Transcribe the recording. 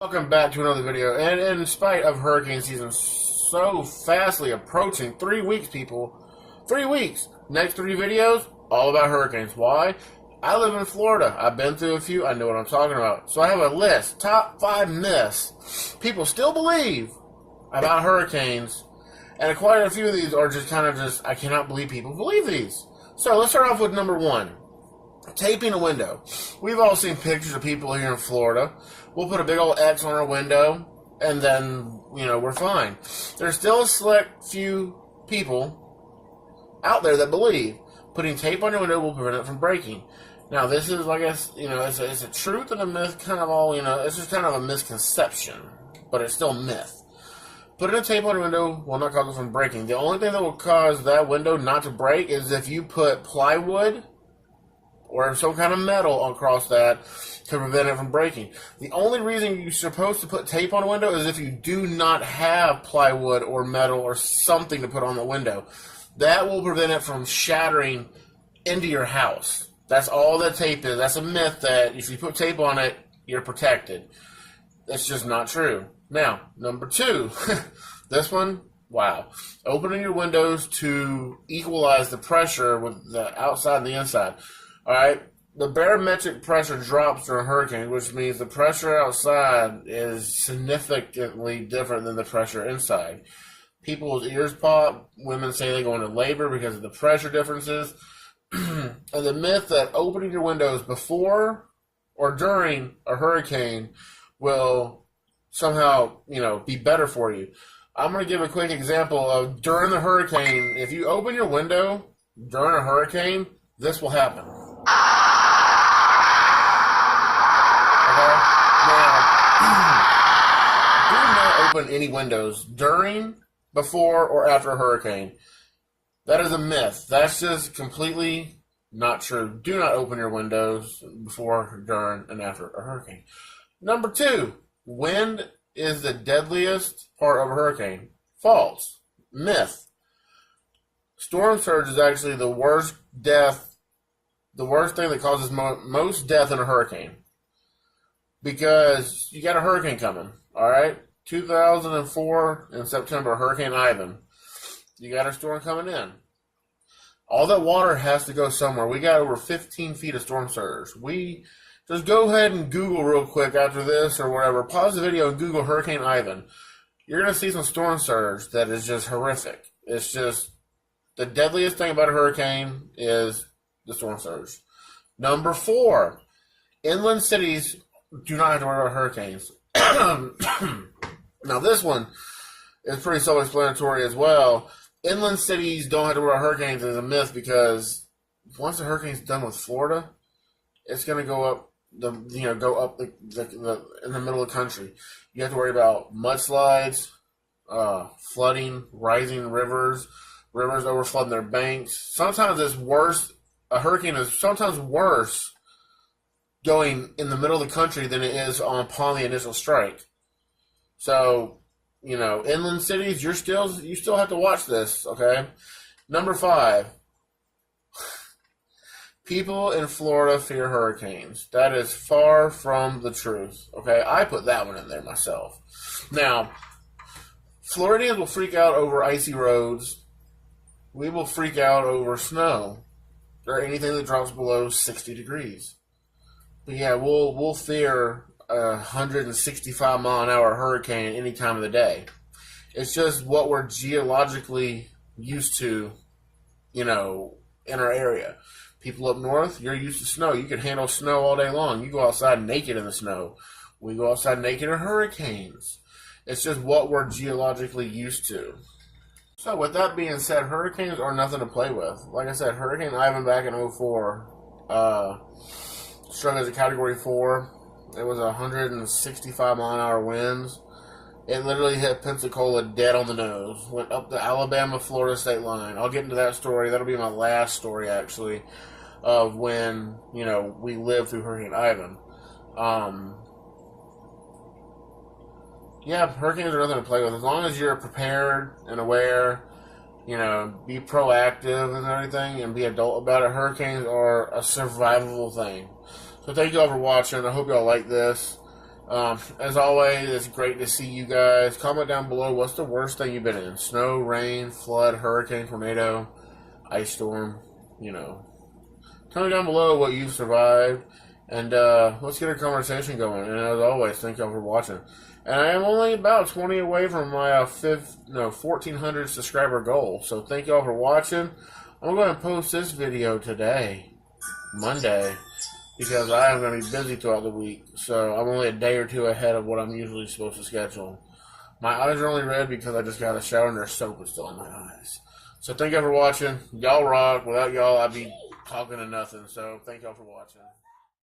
Welcome back to another video. And in spite of hurricane season so fastly approaching, 3 weeks, people. 3 weeks. Next 3 videos, all about hurricanes. Why? I live in Florida. I've been through a few. I know what I'm talking about. So I have a list. Top 5 myths people still believe about hurricanes. And quite a few of these are just I cannot believe people believe these. So let's start off with number 1. Taping a window. We've all seen pictures of people here in Florida. We'll put a big old X on our window, and then, we're fine. There's still a select few people out there that believe putting tape on your window will prevent it from breaking. Now, this is, I guess, it's a truth and a myth, kind of all, it's just kind of a misconception, but it's still myth. Putting a tape on your window will not cause it from breaking. The only thing that will cause that window not to break is if you put plywood or some kind of metal across that to prevent it from breaking. The only reason you're supposed to put tape on a window is if you do not have plywood or metal or something to put on the window. That will prevent it from shattering into your house. That's all that tape is. That's a myth that if you put tape on it, you're protected. That's just not true. Now, number 2. This one, wow. Opening your windows to equalize the pressure with the outside and the inside. All right, the barometric pressure drops during a hurricane, which means the pressure outside is significantly different than the pressure inside. People's ears pop. Women say they go into labor because of the pressure differences. And the myth that opening your windows before or during a hurricane will somehow, be better for you. I'm going to give a quick example of during the hurricane. If you open your window during a hurricane, this will happen. Do not open any windows during, before, or after a hurricane. That is a myth. That's just completely not true. Do not open your windows before, during, and after a hurricane. Number 2, wind is the deadliest part of a hurricane. False. Myth. Storm surge is actually the worst thing that causes most death in a hurricane. Because you got a hurricane coming, all right? 2004 in September, Hurricane Ivan. You got a storm coming in. All that water has to go somewhere. We got over 15 feet of storm surge. We just go ahead and Google real quick after this or whatever. Pause the video and Google Hurricane Ivan. You're going to see some storm surge that is just horrific. It's just the deadliest thing about a hurricane is the storm surge. Number 4, inland cities do not have to worry about hurricanes. Now, this one is pretty self-explanatory as well. Inland cities don't have to worry about hurricanes is a myth because once the hurricane's done with Florida, it's going to go up in the middle of the country. You have to worry about mudslides, flooding, rising rivers overflooding their banks. Sometimes it's worse. A hurricane is sometimes worse going in the middle of the country than it is upon the initial strike. So, inland cities, you still have to watch this, okay? Number 5. People in Florida fear hurricanes. That is far from the truth, okay? I put that one in there myself. Now, Floridians will freak out over icy roads. We will freak out over snow or anything that drops below 60 degrees. But yeah, we'll fear a 165-mile-an-hour hurricane any time of the day. It's just what we're geologically used to, in our area. People up north, you're used to snow. You can handle snow all day long. You go outside naked in the snow. We go outside naked in hurricanes. It's just what we're geologically used to. So with that being said, hurricanes are nothing to play with. Like I said, Hurricane Ivan back in 2004 struck as a Category 4. It was 165-mile-an-hour winds. It literally hit Pensacola dead on the nose. Went up the Alabama-Florida state line. I'll get into that story. That'll be my last story, actually, of when, we lived through Hurricane Ivan. Yeah, hurricanes are nothing to play with. As long as you're prepared and aware, be proactive and everything, and be adult about it, hurricanes are a survivable thing. So thank you all for watching. I hope y'all like this. As always, it's great to see you guys. Comment down below, what's the worst thing you've been in? Snow, rain, flood, hurricane, tornado, ice storm, you know. Comment down below what you've survived. And let's get a conversation going. And as always, thank y'all for watching. And I am only about 20 away from my 1,400 subscriber goal. So thank y'all for watching. I'm going to post this video today, Monday, because I am going to be busy throughout the week. So I'm only a day or two ahead of what I'm usually supposed to schedule. My eyes are only red because I just got a shower and there's soap is still in my eyes. So thank y'all for watching. Y'all rock. Without y'all, I'd be talking to nothing. So thank y'all for watching.